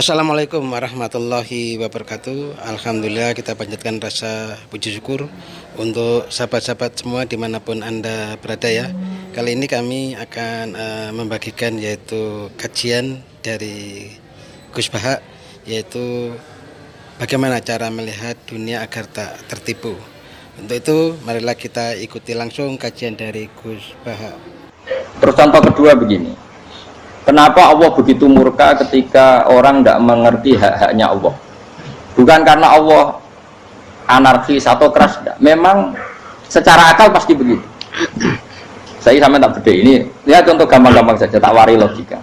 Assalamualaikum warahmatullahi wabarakatuh. Alhamdulillah, kita panjatkan rasa puji syukur untuk sahabat-sahabat semua dimanapun Anda berada ya. Kali ini kami akan membagikan yaitu kajian dari Gus Baha, yaitu bagaimana cara melihat dunia agar tak tertipu. Untuk itu marilah kita ikuti langsung kajian dari Gus Baha. Terus contoh kedua begini, kenapa Allah begitu murka ketika orang tidak mengerti hak-haknya Allah? Bukan karena Allah anarkis atau keras, tidak. Memang secara akal pasti begitu. Saya sampai tak beda ini, lihat contoh gampang-gampang saja, tak wari logika.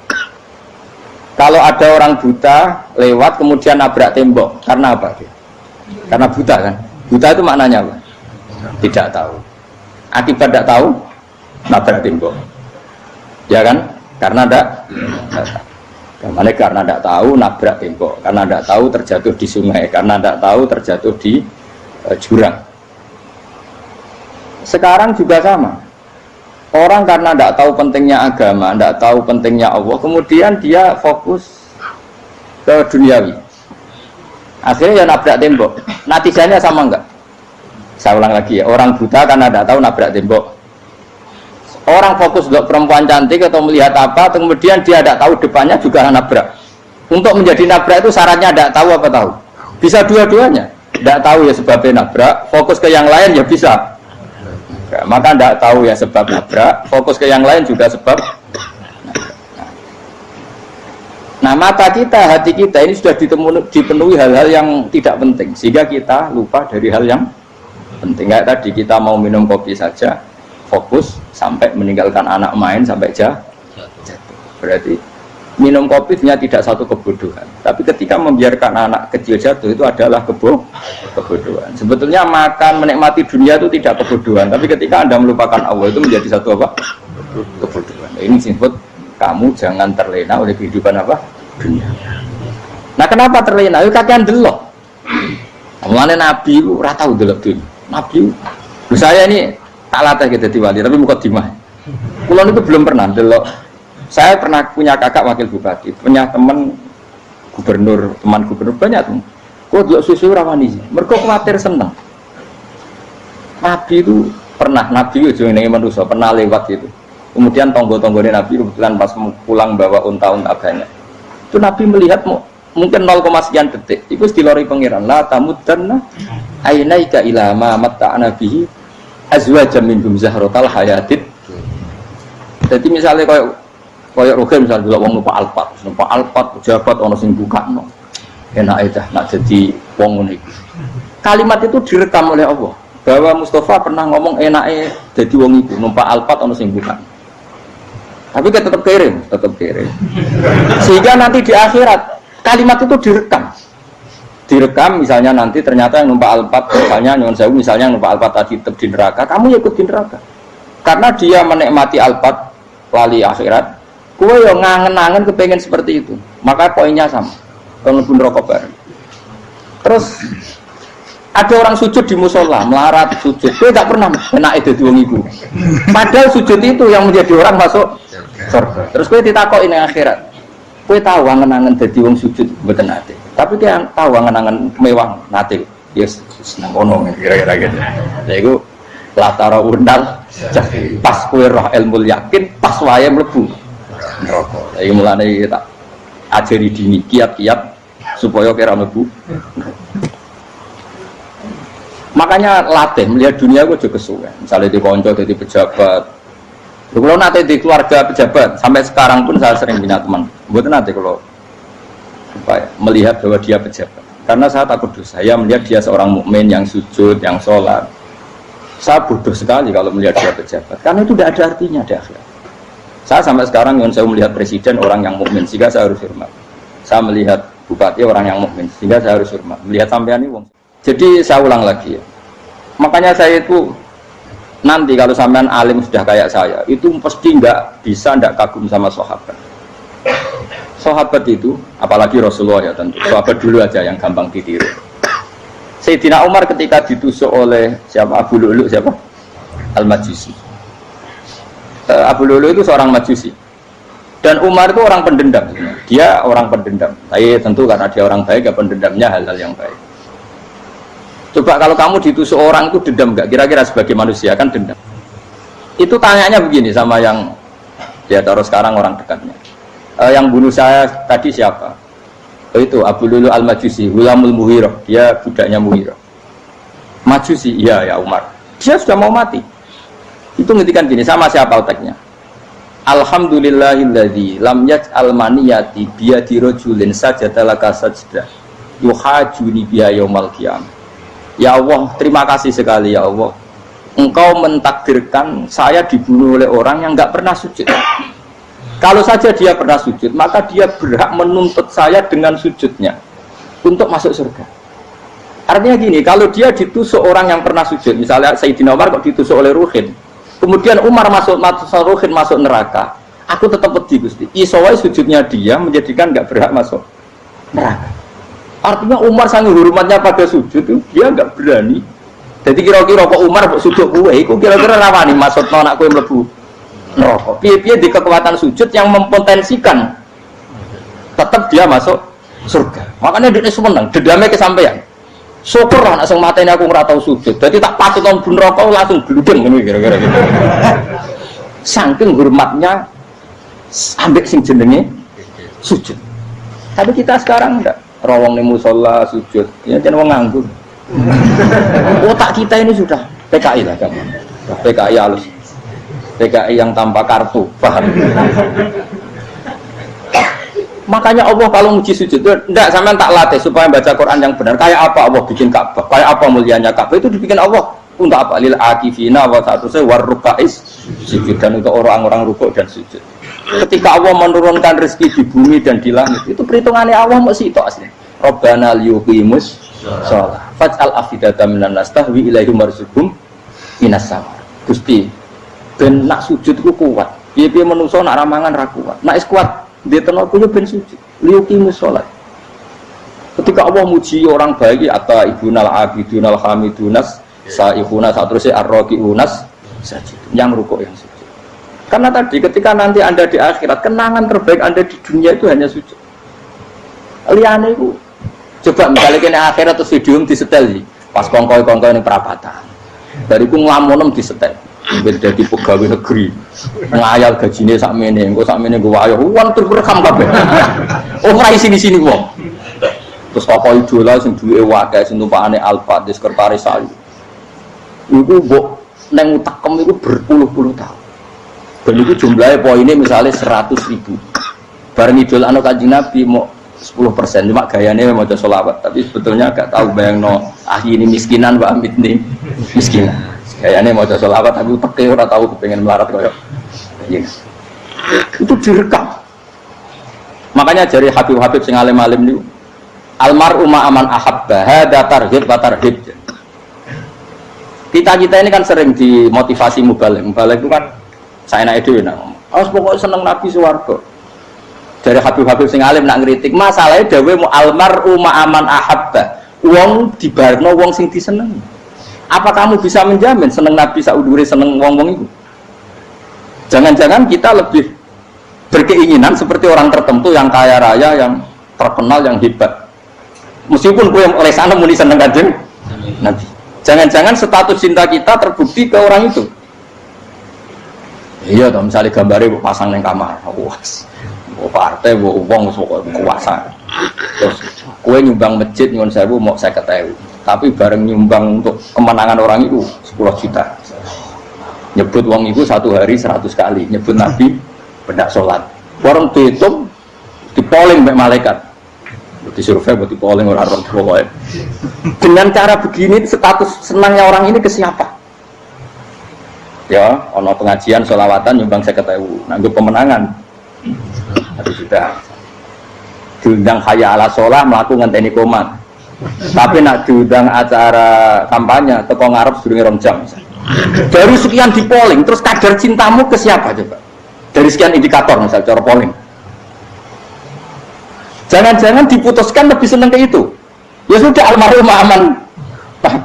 Kalau ada orang buta lewat kemudian nabrak tembok, karena apa dia? Karena buta kan? Buta itu maknanya apa? Tidak tahu. Akibat tidak tahu, nabrak tembok. Ya kan? Karena tidak tahu nabrak tembok, karena tidak tahu terjatuh di sungai, karena tidak tahu terjatuh di jurang. Sekarang juga sama. Orang karena tidak tahu pentingnya agama, tidak tahu pentingnya Allah, kemudian dia fokus ke duniawi. Akhirnya ya nabrak tembok. Natijanya sama enggak? Saya ulang lagi ya, orang buta karena tidak tahu nabrak tembok. Orang fokus untuk perempuan cantik atau melihat apa, kemudian dia tidak tahu depannya juga nabrak. Untuk menjadi nabrak itu syaratnya tidak tahu apa tahu? Bisa dua-duanya. Tidak tahu ya sebabnya nabrak, fokus ke yang lain ya bisa. Nah, maka tidak tahu ya sebab nabrak, fokus ke yang lain juga sebab nabrak. Nah, mata kita, hati kita ini sudah dipenuhi hal-hal yang tidak penting, sehingga kita lupa dari hal yang penting. Kayak tadi kita mau minum kopi saja, fokus sampai meninggalkan anak main sampai jatuh. Berarti minum kopi sebenarnya tidak satu kebodohan, tapi ketika membiarkan anak kecil jatuh itu adalah kebodohan. Sebetulnya makan menikmati dunia itu tidak kebodohan, tapi ketika Anda melupakan Allah itu menjadi satu apa? Kebodohan. Ini disebut kamu jangan terlena oleh kehidupan apa? Dunia. Nah, kenapa terlena? Itu kakean delok. Mulane Nabi itu ora tau delok dunia. Nabi saya ini tak latih gitu di wali, tapi bukan dimah. Kulon itu belum pernah delok. Saya pernah punya kakak wakil bupati, punya teman gubernur banyak tuh. Kok delok susu rawani sih? Mergo khawatir seneng. Nabi itu pernah, Nabi itu jenenge manusia, pernah lewat gitu. Kemudian tonggo-tonggone Nabi kebetulan pas pulang bawa unta-unta banyak. Itu Nabi melihat mungkin 0, sekian detik. Itu dilori pangeran, la tamuddanna ainaika ila ma matta'na bihi azwajam minhum zahratal hayatid. Jadi misalnya kayak Roger misalnya dulu wong numpak Alphard pejabat ono sing bukakno. Enak aja nak jadi wong ngono iku. Kalimat itu direkam oleh Allah bahwa Mustafa pernah ngomong enake jadi wong iku numpak Alphard ono sing bukakno. Tapi kita tetap kirim. Sehingga nanti di akhirat kalimat itu direkam misalnya nanti ternyata yang numpak Alphard misalnya nyuwun sewu misalnya yang numpak Alphard tadi tetap di neraka, kamu ya ikut di neraka karena dia menikmati Alphard lali akhirat, kowe yo ngangen-angen kepengen seperti itu, maka poinnya sama kalau mlebu neraka bareng. Terus ada orang sujud di musola melarat sujud, kowe tak pernah enake dadi wong iku, padahal sujud itu yang menjadi orang masuk surga. Terus kowe ditakoki ning akhirat, kowe tahu angen-angen dadi wong sujud mboten nate, tapi dia tahu angen-angen mewah nate. Yes, seneng ono kira-kira gitu. Lha iku latara undal pas kowe roh ilmu yakin pas wae mlebu neraka. Lha iki mulane tak ajari dini kiat-kiat supaya kira mlebu. Makanya latih melihat dunia gue juga kesuwen. Misalnya di konco jadi pejabat. Kalau nanti di keluarga pejabat, sampai sekarang pun saya sering punya teman. Buat nanti kalau melihat bahwa dia pejabat, karena saya takut dosa. Saya melihat dia seorang mukmin yang sujud, yang sholat. Saya bodoh sekali kalau melihat dia pejabat, karena itu tidak ada artinya di akhirat. Saya sampai sekarang yang saya melihat presiden orang yang mukmin, sehingga saya harus hormat. Saya melihat bupati orang yang mukmin, sehingga saya harus hormat. Melihat sampean ini wong. Jadi saya ulang lagi ya. Makanya saya itu nanti kalau sampean alim sudah kayak saya, itu pasti tidak kagum sama sahabat. Sahabat itu, apalagi Rasulullah ya tentu. Sahabat dulu aja yang gampang ditiru. Sayyidina Umar ketika ditusuk oleh siapa? Abu Lu'lu siapa? Al-Majusi. Abu Lu'lu itu seorang Majusi. Dan Umar itu orang pendendam, dia orang pendendam. Tapi tentu karena dia orang baik, ya pendendamnya hal-hal yang baik. Coba kalau kamu ditusuk orang itu dendam nggak? Kira-kira sebagai manusia kan dendam. Itu tanyanya begini sama yang dia taruh sekarang orang dekatnya. Yang bunuh saya tadi siapa? Itu Abu Lulu Al-Majusi, Hulamul Muhirah, dia budaknya Muhirah. Majusi, iya ya Umar. Dia sudah mau mati. Itu ngertikan gini, sama siapa otaknya? Alhamdulillahilladzi lam yaj'al maniyati biyadi rajulin sajadalaka sajdah yuhajuni biha yaumal qiyamah. Ya Allah, terima kasih sekali ya Allah. Engkau mentakdirkan saya dibunuh oleh orang yang enggak pernah sujud. Kalau saja dia pernah sujud, maka dia berhak menuntut saya dengan sujudnya untuk masuk surga. Artinya gini, kalau dia ditusuk orang yang pernah sujud, misalnya Sayyidina Umar kok ditusuk oleh Ruhin, kemudian Umar masuk Ruhin masuk neraka, aku tetap pedih Gusti. Isowai sujudnya dia menjadikan nggak berhak masuk neraka. Artinya Umar sangat hormatnya pada sujud itu dia nggak berani. Jadi kira-kira kok Umar sujud gue, itu kira-kira rawani masuk anak gue mlebu neraka. Piye-piye di kekuatan sujud yang mempotensikan tetap dia masuk surga. Makanya dia seneng, dedamnya kesampaian. Syukur lah, langsung mateni aku nggak tahu sujud. Jadi tak patut tahun bun rokok langsung geludeng ini kira-kira gitu. Saking hormatnya ambek sing jenenge sujud. Tapi kita sekarang enggak. Rawong ning musala sujud, ya jangan wong nganggur. Otak kita ini sudah PKI lah kamu. PKI halus. PKI yang tanpa kartu, paham? Makanya Allah kalau muji sujud itu enggak, sampean tak latih supaya baca Quran yang benar. Kayak apa Allah bikin Ka'bah? Kayak apa mulianya Ka'bah? Itu dibikin Allah untuk apa? Lil akifina wa ta'tusai warrukais sujud, dan untuk orang-orang rukuk dan sujud. Ketika Allah menurunkan rezeki di bumi dan di langit, itu perhitungannya Allah masih itu asli. Rabbana liyuqimus shalah faj'al afidatan minan nas tahwi ilaihim warzuqhum minas sama. Gusti, ben nak sujud ku kuat. Piye-piye menungso nak ramangan ra kuat. Nak is kuat dia tenaga yo ben sujud. Liyuqimus shalah. Ketika Allah muji orang baik atau ibunal abidunal hamidunas saihuna satruse arraqiunas sajid, yang rukuk yang sujud. Karena tadi ketika nanti Anda di akhirat, kenangan terbaik Anda di dunia itu hanya sujud. Liane itu coba misalnya kena akhirat terus video disetel sih, pas kongkoi-kongkoi ini perapatan. Dari ku nglamunem disetel. Beda di pegawai negeri. Ngayal gajine sakmene, engko sakmene nggo wayo. Wong terus rekam kabeh. Oh ora sini-sini wong. Terus tokoh idola sing duwe wae sing tumpakane Alfa di sekretaris saya. Iku mbok nang utekem iku berpuluh-puluh tahun. Dan itu jumlahnya poinnya misalnya 100.000. Bareng idol anu Kanjeng Nabi mau 10%, cuma gayanya mau sholawat. Tapi sebetulnya agak tahu bayang no ini miskinan, Mbak Amit nih miskinan. Gayanya mau sholawat tapi pakai orang tahu kepengen melarat koyok. Iya. Itu direkam. Makanya dari Habib-Habib sing alim-alim niku almar'u ma'aman ahabba hada tarhib wa tarhib. Kita ini kan sering dimotivasi mubalik. Mubalik itu kan saya naik dulu nak ngomong. Awas pokoknya seneng Nabi swarga. Dari Habib-Habib sing alim nak ngritik, masalahnya dawe mu almar'u ma'aman ahabba. Wong dibarno wong sing disenengi. Apa kamu bisa menjamin seneng Nabi saudure seneng wong-wong itu? Jangan-jangan kita lebih berkeinginan seperti orang tertentu yang kaya raya, yang terkenal, yang hebat. Meskipun gue oleh sana muni seneng Kanjeng Nabi. Jangan-jangan status cinta kita terbukti ke orang itu. Iya toh, misalnya gambarnya pasang neng kamar, puas, partai, uang, kuasa. Terus, kue nyumbang masjid nyuwun sewu mau 50.000, tapi bareng nyumbang untuk kemenangan orang itu 10 juta. Nyebut uang itu satu hari 100 kali, nyebut Nabi benak sholat. Warung dihitung, dipoling mbak malaikat, disurvei buat dipoling orang-orang pokoknya. Dengan cara begini, status senangnya orang ini ke siapa? Ya, ono pengajian sholawatan nyumbang 50.000, nanggup pemenangan. Tapi sudah diundang hayya ala sholah melakukan ngenteni komat. Tapi nak diundang acara kampanye teko ngarep sedurunge 2 jam. Dari sekian di polling, terus kadar cintamu ke siapa coba? Dari sekian indikator misal cara polling. Jangan-jangan diputuskan lebih seneng ke itu. Ya sudah almarhum aman.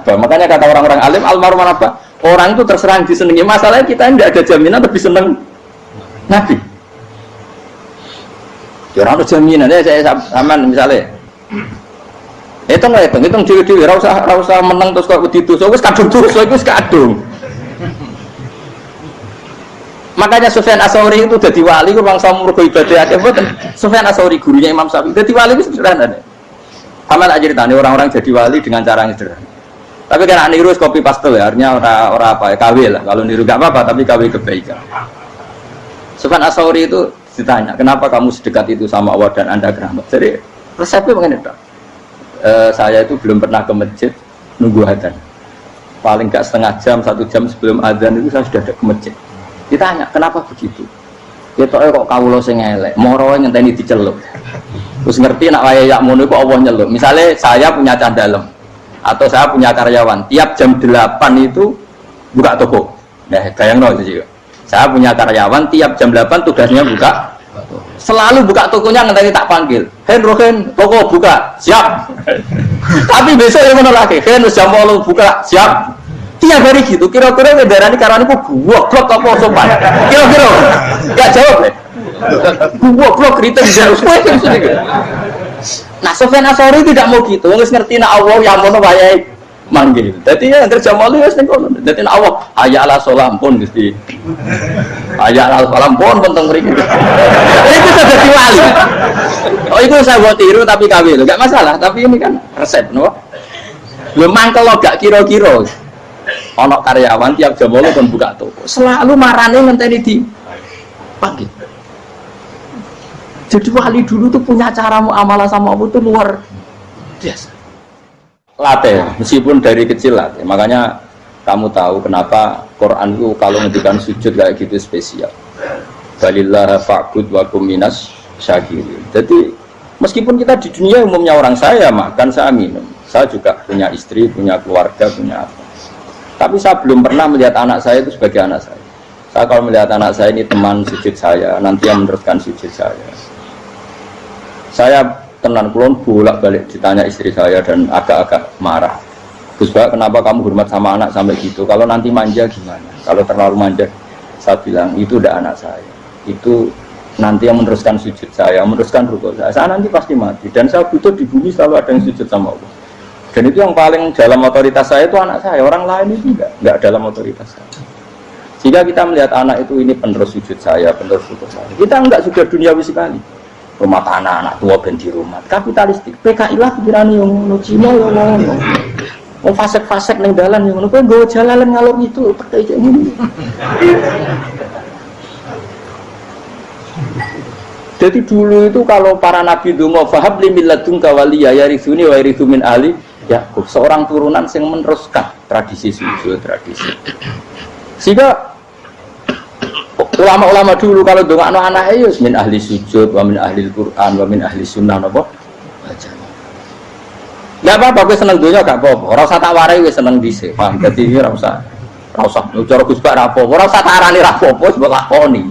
Makanya kata orang-orang alim almarhum apa? Orang itu terserah disenangi. Masalahnya kita tidak ada jaminan lebih senang Nabi. Ya ora ono jaminan ya saya aman misalnya. Hitung dhewe-dhewe ora usah meneng terus kok wedi dosa wis kadung dosa iku wis kadung. Makanya Sufyan Ats-Tsauri itu dadi wali ku bangsa mergo ibadah akeh mboten. Sufyan Ats-Tsauri gurunya Imam Syafi'i dadi wali itu sederhana. Sama tak ceritane orang-orang jadi wali dengan cara yang sederhana. Tapi kan niru copy paste ya, artinya ora apa ya, KW lah. Kalau niru gak apa-apa tapi KW kebaikan. Sufyan Ats-Tsauri itu ditanya, "Kenapa kamu sedekat itu sama Allah dan Anda keramat?" Jadi resepnya begini, Pak. Saya itu belum pernah ke masjid nunggu adzan. Paling gak setengah jam, 1 jam sebelum adzan itu saya sudah ada ke masjid. Ditanya, "Kenapa begitu?" Ya kok kawula sing elek, moro ngenteni diceluk. Terus ngerti nak wayahe yak ngono iku Allah nyeluk. Misalnya saya punya candalem atau saya punya karyawan, tiap jam 8 itu buka toko. Nah, bayangno itu juga. Saya punya karyawan tiap jam 8 tugasnya buka. Selalu buka tokonya ngenteni tak panggil. Rohen, toko buka, siap. Tapi besok yang mana lagi? Jam 8 buka, siap. Tiap hari gitu, kira-kira ngedarani karena aku goblok apa sopan? Kira-kira nggak jawab deh. Goblok kritik jauh. Nah, Sufyan Ats-Tsauri tidak mau gitu. Wong wis ngerti nek Allah yang ngono wayahe manggil. Dadi ya anggere jam 8 wis ning kono. Dadi nek Allah hayya ala sholam pun Gusti. Hayya ala sholam pun teng mriki. Itu sudah dadi wali. Oh, itu saya buat tiru tapi KW lho, enggak masalah, tapi ini kan resep, no. Lho mangkel gak kira-kira. Ono karyawan tiap jam 8 pun buka toko. Selalu marane ngenteni di panggil. Jadi wali dulu tuh punya cara muamalah sama Allah tuh luar biasa. Latih, meskipun dari kecil latih. Makanya kamu tahu kenapa Quran itu kalau ngendikan sujud kayak gitu spesial. Balillah fa'bud wa kum minas syakirin. Jadi meskipun kita di dunia umumnya orang saya makan, saya minum. Saya juga punya istri, punya keluarga, punya apa. Tapi saya belum pernah melihat anak saya itu sebagai anak saya. Saya kalau melihat anak saya ini teman sujud saya, nanti yang meneruskan sujud saya. Saya tenan kulon bolak-balik ditanya istri saya dan agak-agak marah. Gus Pak, kenapa kamu hormat sama anak sampai gitu? Kalau nanti manja gimana? Kalau terlalu manja, saya bilang itu udah anak saya. Itu nanti yang meneruskan sujud saya, meneruskan rukuk saya. Saya nanti pasti mati dan saya butuh di bumi selalu ada yang sujud sama Allah. Dan itu yang paling dalam otoritas saya itu anak saya. Orang lain itu enggak dalam otoritas saya. Jika kita melihat anak itu ini penerus sujud saya, penerus rukuk saya. Kita enggak sudah duniawi sekali. Rumah tanah, anak tua ben di rumah. Kapitalistik. PKI lah pikiran yang ngono Cina ya ngono. Wong fasek-fasek ning dalan yang ngono. Kowe nggo jalalan ngalor itu pakai kayak gini. Jadi dulu itu kalau para nabi donga fahab li milladunka waliya yarithuni wa yarithu min ali Yakub, seorang turunan yang meneruskan tradisi sujud, tradisi. Sehingga ulama-ulama dulu kalau dongakno anake ya min ahli sujud, wa min ahli Quran, wa min ahli sunnah napa? Enggak apa-apa kowe seneng donya gak apa-apa. Ora usah tak warai wis seneng dhisik. Paham? Dadi ora usah. Ora usah cara Gus Pak ra apa-apa. Ora usah tak arani ra apa-apa wis mbok lakoni.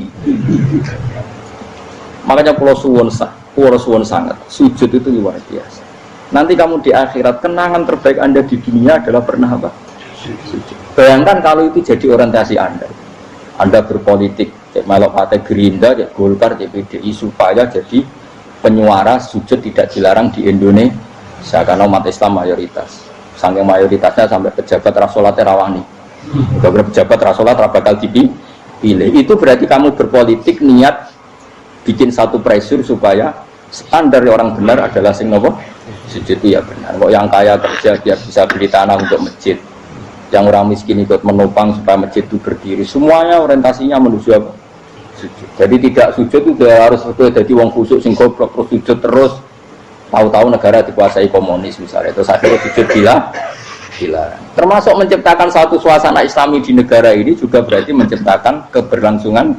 Makanya pulau suwun sangat. Sujud itu luar biasa. Nanti kamu di akhirat, kenangan terbaik Anda di dunia adalah pernah apa? Sujud. Bayangkan kalau itu jadi orientasi Anda. Anda berpolitik, melok partai Gerindra, Golkar, PDI supaya jadi penyuara sujud tidak dilarang di Indonesia karena umat Islam mayoritas. Saking mayoritasnya sampai pejabat rasolatnya rawani. Beberapa pejabat rasolat bakal dipilih. Itu berarti kamu berpolitik niat bikin satu pressure supaya standar orang benar adalah sing nopo sujud itu ya benar. Kok yang kaya kerja biar bisa beli tanah untuk masjid, yang orang miskin ikut menopang supaya masjid itu berdiri. Semuanya orientasinya menuju apa? Sujud. Jadi tidak sujud itu harus jadi wong khusuk sing goblok terus sujud terus. Tahu-tahu negara dikuasai komunis misalnya. Terus akhirnya sujud gila. Termasuk menciptakan satu suasana Islami di negara ini juga berarti menciptakan keberlangsungan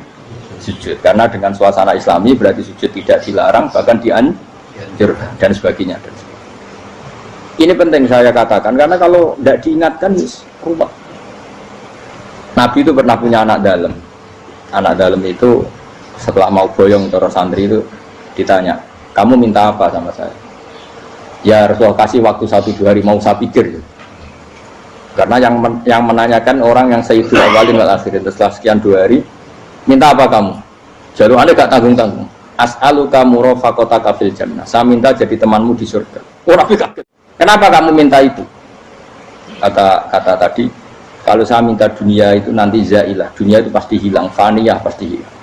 sujud. Karena dengan suasana Islami berarti sujud tidak dilarang bahkan dianjurkan dan sebagainya. Ini penting saya katakan karena kalau tidak diingatkan ruwet. Nabi itu pernah punya anak dalam. Anak dalam itu setelah mau boyong terus santri itu ditanya, kamu minta apa sama saya? Ya Rasulullah kasih waktu 1-2 hari mau saya pikir. Karena yang menanyakan orang yang Sayyidul Awwalin wal Akhirin setelah sekian 2 hari, minta apa kamu? Jalur Anda gak tanggung-tanggung. as'aluka murafaqataka fil jannah. Saya minta jadi temanmu di surga. Oh, Nabi kaget. Kenapa kamu minta itu? Kata tadi, kalau saya minta dunia itu nanti zailah, dunia itu pasti hilang, faniyah pasti hilang.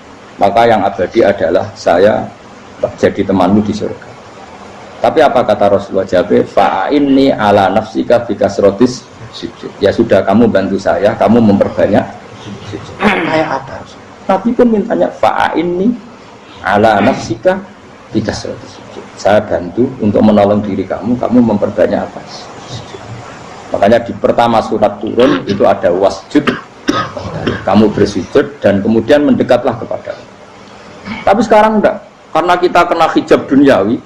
Maka yang abadi adalah saya jadi temanmu di surga. Tapi apa kata Rasulullah? Jawab, fa'inni ala nafsika bikasrotis sujud. Ya sudah, kamu bantu saya, kamu memperbanyak sujud. Kayak apa? Nabi pun mintanya fa'inni ala nafsika bikasrotis sujud. Saya bantu untuk menolong diri kamu, kamu memperbanyak apa? Sujud. Makanya di pertama surat turun itu ada wasjud, kamu bersujud dan kemudian mendekatlah kepada Allah. Tapi sekarang enggak, karena kita kena hijab duniawi,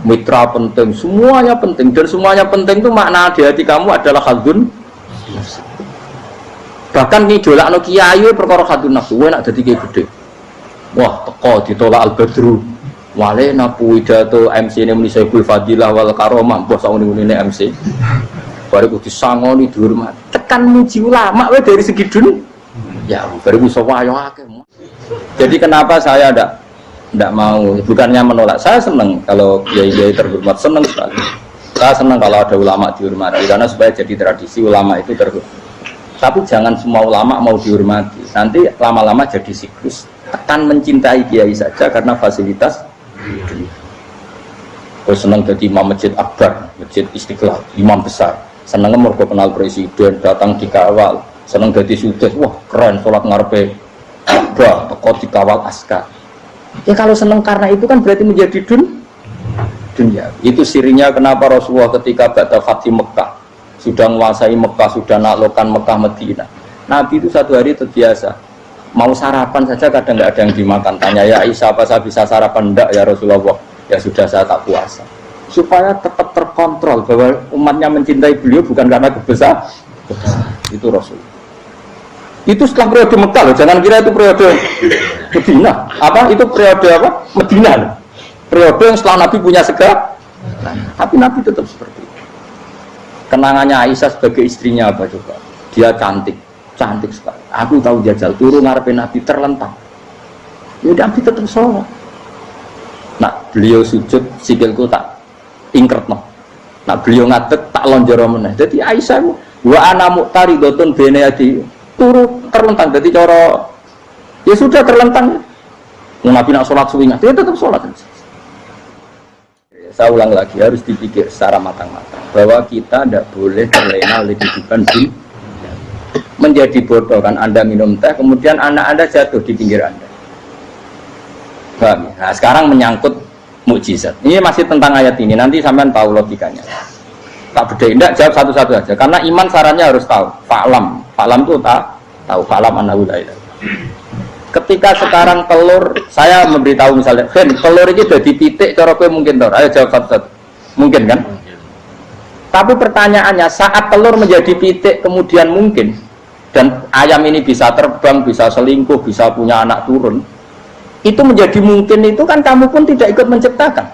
mitra penting, semuanya penting, dan semuanya penting itu makna di hati kamu adalah khaldun. Bahkan nih jolak no kiai perkara khaldun nafsu, enak jadi kayak gede. Wah, teko ditolak al-badru. Wale napu pidato MC ini muni Sayyidul Fadilah wal Karomah, bos ini MC. Baru disangoni dihormat. Tekan muji ulama we dari segi dunia. Ya, baru bisa wayo akeh. Jadi kenapa saya tidak mau, bukannya menolak, saya senang kalau kiai-kiai terhormat, senang sekali. Saya senang kalau ada ulama dihormati, karena supaya jadi tradisi ulama itu terhormat. Tapi jangan semua ulama mau dihormati, nanti lama-lama jadi siklus. Tekan mencintai kiai saja karena fasilitas. Kau senang jadi imam masjid akbar, masjid Istiqlal, imam besar. Senang mereka kenal presiden, datang dikawal. Senang jadi sudes, wah keren, sholat ngarepe akbar, teko dikawal askar. Ya kalau senang karena itu kan berarti menjadi dunia. Itu sirinya kenapa Rasulullah ketika ba'da Fathi Mekah sudah menguasai Mekah, sudah naklukkan Mekah Madinah. Nabi itu satu hari terbiasa mau sarapan saja kadang nggak ada yang dimakan. Tanya ya Aisyah, apa saya bisa sarapan? Enggak ya Rasulullah. Ya sudah, saya tak puasa. Supaya tetap terkontrol bahwa umatnya mencintai beliau bukan karena kebesaran. Itu Rasul. Itu setelah periode Mekah loh, jangan kira itu periode Medina. Apa? Itu periode apa? Medina loh. Periode yang setelah Nabi punya segala. Tapi Nabi tetap seperti itu. Kenangannya Aisyah sebagai istrinya apa coba? Dia cantik sekali. Aku tahu jajal turun ngarepin Nabi terlentang. Ya Nabi tetap sholat. Nah beliau sujud sikilku tak ingkret no. Nah beliau ngadeg tak lonjoro meneh. Jadi Aisyah wa ana muqtaridotun bene adi turu terlentang. Jadi cara ya sudah terlentang. Nabi nak sholat suwinya, dia tetap sholat. Saya ulang lagi, harus dipikir secara matang-matang bahwa kita tidak boleh terlena oleh kehidupan dunia. Menjadi bodoh kan Anda minum teh, kemudian anak Anda jatuh di pinggir Anda. Paham? Nah sekarang menyangkut mukjizat. Ini masih tentang ayat ini, nanti sampean tahu logikanya. Tak bedain, tidak jawab satu-satu aja. Karena iman sarannya harus tahu. Fa'lam itu tak tahu. Fa'lam annahu la ilaha. Ketika sekarang telur, saya memberitahu misalnya, telur ini sudah dipitik, cara kowe mungkin tor. Ayo jawab satu-satu. Mungkin kan? Tapi pertanyaannya, saat telur menjadi pitik kemudian mungkin, dan ayam ini bisa terbang, bisa selingkuh, bisa punya anak turun, itu menjadi mungkin itu kan kamu pun tidak ikut menciptakan.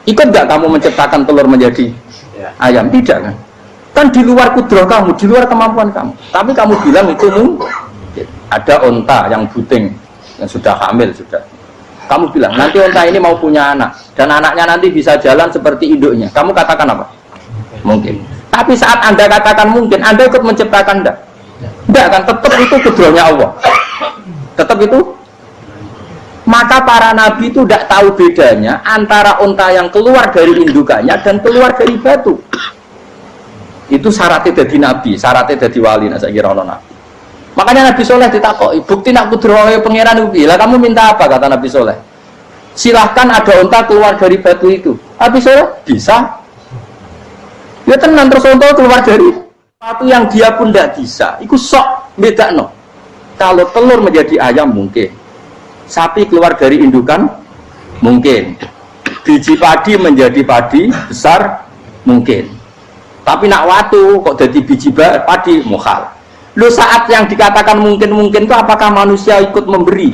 Ikut nggak kamu menciptakan telur menjadi ayam? Tidak kan? Kan di luar kudrah kamu, di luar kemampuan kamu. Tapi kamu bilang itu mungkin. Ada onta yang buting, yang sudah hamil sudah. Kamu bilang nanti onta ini mau punya anak, dan anaknya nanti bisa jalan seperti induknya. Kamu katakan apa? Mungkin. Tapi saat Anda katakan mungkin, Anda ikut menciptakan enggak? Enggak kan? Tetap itu kudrahnya Allah. Tetap itu. Maka para nabi itu tidak tahu bedanya antara onta yang keluar dari indukannya dan keluar dari batu. Itu syaratnya jadi nabi, syaratnya jadi wali. Nah, saya kira orang nabi. Makanya Nabi Soleh ditakoi, bukti nak kudrahe pangeran ubi. Lah kamu minta apa kata Nabi Soleh? Silahkan ada onta keluar dari batu itu. Nabi Soleh bisa. Ya tenan terus onta keluar dari batu yang dia pun tidak bisa. Iku sok beda no. Kalau telur menjadi ayam mungkin. Sapi keluar dari indukan mungkin. Biji padi menjadi padi besar mungkin. Tapi nak watu kok jadi biji padi mukhal. Lu saat yang dikatakan mungkin-mungkin itu apakah manusia ikut memberi?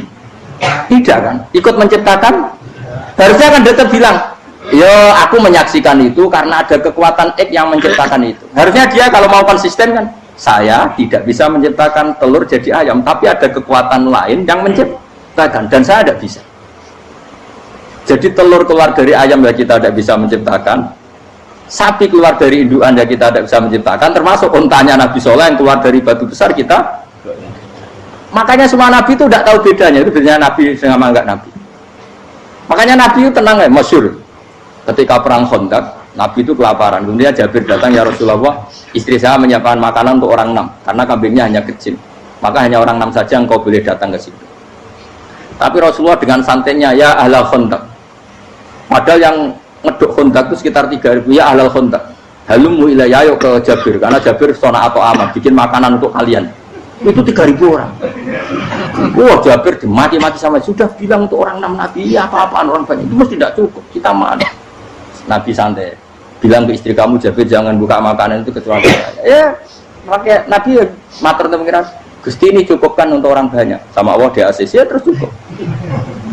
Tidak kan? Ikut menciptakan? Harusnya kan tetap bilang, yo aku menyaksikan itu karena ada kekuatan X yang menciptakan itu. Harusnya dia kalau mau konsisten kan, saya tidak bisa menciptakan telur jadi ayam, tapi ada kekuatan lain yang menciptakan dan saya tidak bisa. Jadi telur keluar dari ayam ya kita tidak bisa menciptakan. Sapi keluar dari induan ya kita tidak bisa menciptakan. Termasuk untanya Nabi Soleh yang keluar dari batu besar kita. Makanya semua Nabi itu tidak tahu bedanya. Itu bedanya Nabi sama enggak Nabi. Makanya Nabi itu tenang ya, masyhur. Ketika perang Khandaq, Nabi itu kelaparan. Kemudian Jabir datang, ya Rasulullah, istri saya menyiapkan makanan untuk orang 6 karena kambingnya hanya kecil. Maka hanya orang 6 saja engkau boleh datang ke situ. Tapi Rasulullah dengan santainya, ya ahlal Khandaq. Padahal yang ngeduk Khandaq itu sekitar 3.000, ya ahlal Khandaq. Halumu ilayya, yuk ke Jabir, karena Jabir sona atau aman, bikin makanan untuk kalian. Itu 3.000 orang. Wah, Jabir dimaki-maki sama, sudah bilang untuk orang 6 Nabi, ya apa-apaan orang banyak, itu mesti tidak cukup, kita mana. Nabi santai, bilang ke istri kamu, Jabir jangan buka makanan itu kecuali saya. Ya, pakai Nabi matur pengiran, Gusti ini cukupkan untuk orang banyak. Sama Allah di ACC ya terus cukup.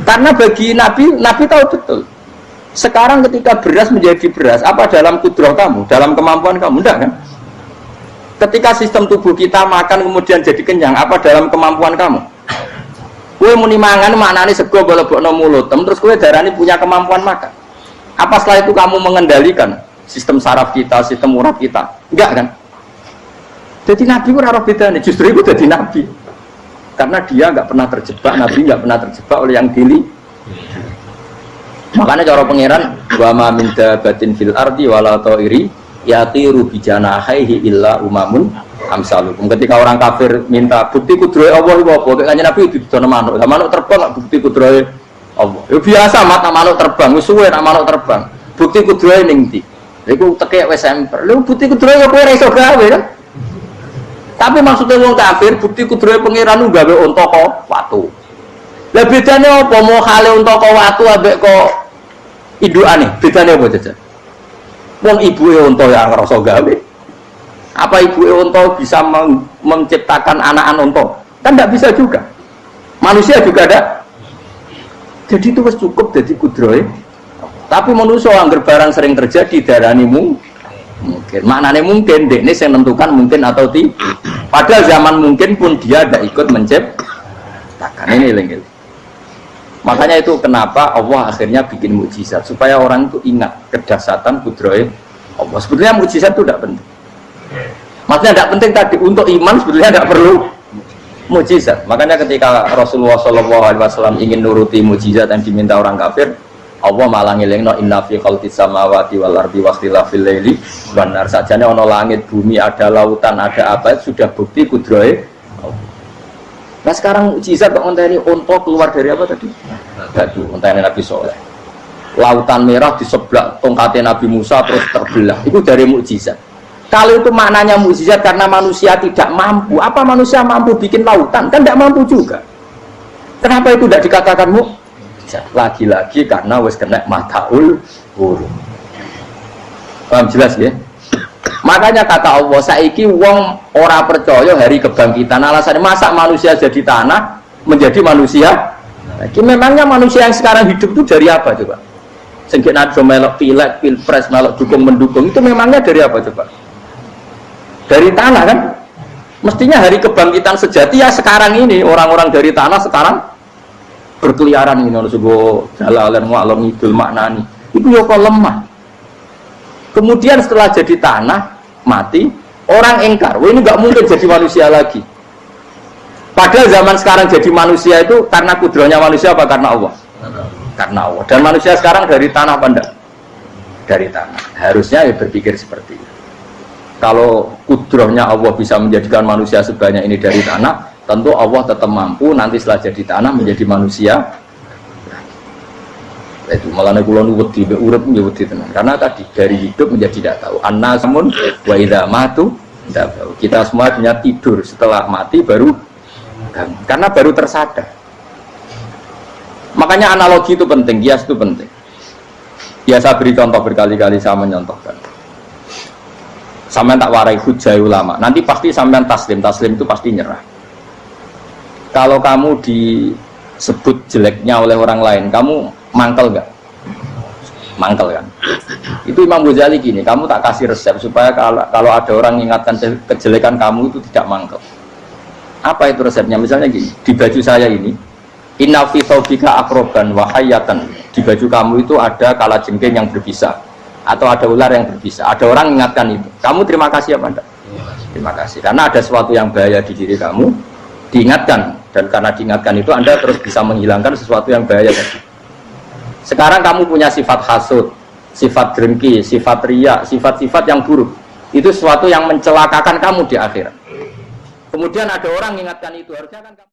Karena bagi Nabi tahu betul. Sekarang ketika beras menjadi beras, apa dalam kudrah kamu, dalam kemampuan kamu, enggak kan? Ketika sistem tubuh kita makan kemudian jadi kenyang, apa dalam kemampuan kamu? Kue muni mangan maknane sego balebokno mulut, terus kue darani punya kemampuan makan. Apa setelah itu kamu mengendalikan sistem saraf kita, sistem urat kita? Enggak kan? Jadi Nabi itu rara bedanya, justru itu jadi Nabi. Karena dia enggak pernah terjebak, Nabi enggak pernah terjebak oleh yang dili. Makanya cara pangeran, wa ma min dabatin fil ardi wala ta'iri yatiru bi janahihi illa umamun amsalukum. Ketika orang kafir minta bukti kudrahe Allah itu apa? Kayaknya Nabi itu didono manuk. Lah manuk terbang bukti kudrahe Allah. Ya biasa mata manuk terbang, wis suwe nak manuk terbang. Bukti kudrahe ning ndi? Lha iku tekek wis emper. Lha bukti kudrahe kowe ora iso gawe kan? Tapi maksudnya wong kafir bukti kudrahe pangeran ku gawe unta kok watu. Lah bedane apa mau hale unta kok watu ambek kok indukane? Bedane apa jajan? Wong ibuke unta ya ngrasa gawe. Apa ibuke unta bisa menciptakan anakan unta? Kan tidak bisa juga. Manusia juga ada. Jadi itu wis cukup jadi kudrahe. Tapi manusia anggar barang sering terjadi darani mungkin. Maknane mungkin dekne sing menentukan mungkin atau tidak. Padahal zaman mungkin pun dia tidak ikut menciptakan. Ini lengil. Makanya itu kenapa Allah akhirnya bikin mukjizat supaya orang itu ingat kedahsyatan kudrahe Allah. Sebetulnya mukjizat itu tidak penting. Maksudnya tidak penting tadi untuk iman sebetulnya tidak perlu mukjizat. Makanya ketika Rasulullah SAW ingin nuruti mukjizat yang diminta orang kafir, Allah malah ngelingno inna fi khalqis samawati wal ardi wakhtilafil laili wan nar. Sajane ana langit, bumi, ada lautan, ada apa sudah bukti kudrahe Allah. Nah sekarang mukjizat kok ngenteni unta keluar dari apa tadi? Batu, untane Nabi Soleh. Lautan merah di sebelah tongkatnya Nabi Musa terus terbelah. Itu dari mukjizat. Kalau itu maknanya mukjizat karena manusia tidak mampu, apa manusia mampu bikin lautan? Kan tidak mampu juga. Kenapa itu tidak dikatakan mukjizat? Lagi-lagi karena wis kena mataul huruf. Paham jelas ya? Makanya kata Allah, saiki wong ora percaya hari kebangkitan. Alasannya masa manusia jadi tanah menjadi manusia? Nah, memangnya manusia yang sekarang hidup itu dari apa coba? Sengkit nado melok pileg, pilpres, melok dukung mendukung itu memangnya dari apa coba? Dari tanah kan? Mestinya hari kebangkitan sejati ya sekarang ini orang-orang dari tanah sekarang berkeliaran ini nusgo jalalan mu'alam idul maknani. Itu ya kok lemah. Kemudian setelah jadi tanah mati, orang engkar, wah ini nggak mungkin jadi manusia lagi. Padahal zaman sekarang jadi manusia itu karena kudrahnya manusia apa karena Allah? Karena Allah. Dan manusia sekarang dari tanah apa enggak? Dari tanah. Harusnya ya berpikir seperti itu. Kalau kudrahnya Allah bisa menjadikan manusia sebanyak ini dari tanah, tentu Allah tetap mampu nanti setelah jadi tanah menjadi manusia. Itu malah kula nu wedi mbek urip nggih wedi tenan. Karena tadi dari hidup menjadi tidak tahu. Annasamun wa idza matu tidak tahu. Kita semua punya tidur setelah mati baru karena baru tersadar. Makanya analogi itu penting, kias itu penting. Biasa beri contoh berkali-kali saya menyontohkan. Sampean tak warai hujah ulama. Nanti pasti sampean taslim itu pasti nyerah. Kalau kamu disebut jeleknya oleh orang lain, kamu mangkel nggak? Mangkel kan? Itu Imam Ghazali gini, kamu tak kasih resep supaya kalau ada orang mengingatkan kejelekan kamu itu tidak mangkel. Apa itu resepnya? Misalnya gini, di baju saya ini, inna fi thawbika akroban wa hayatan di baju kamu itu ada kalajengking yang berbisa atau ada ular yang berbisa, ada orang mengingatkan itu, kamu terima kasih apa enggak? Terima kasih, karena ada sesuatu yang bahaya di diri kamu, diingatkan, dan karena diingatkan itu Anda terus bisa menghilangkan sesuatu yang bahaya tadi. Sekarang kamu punya sifat hasud, sifat dengki, sifat riya, sifat-sifat yang buruk, itu sesuatu yang mencelakakan kamu di akhirat. Kemudian ada orang mengingatkan itu, harusnya kan kamu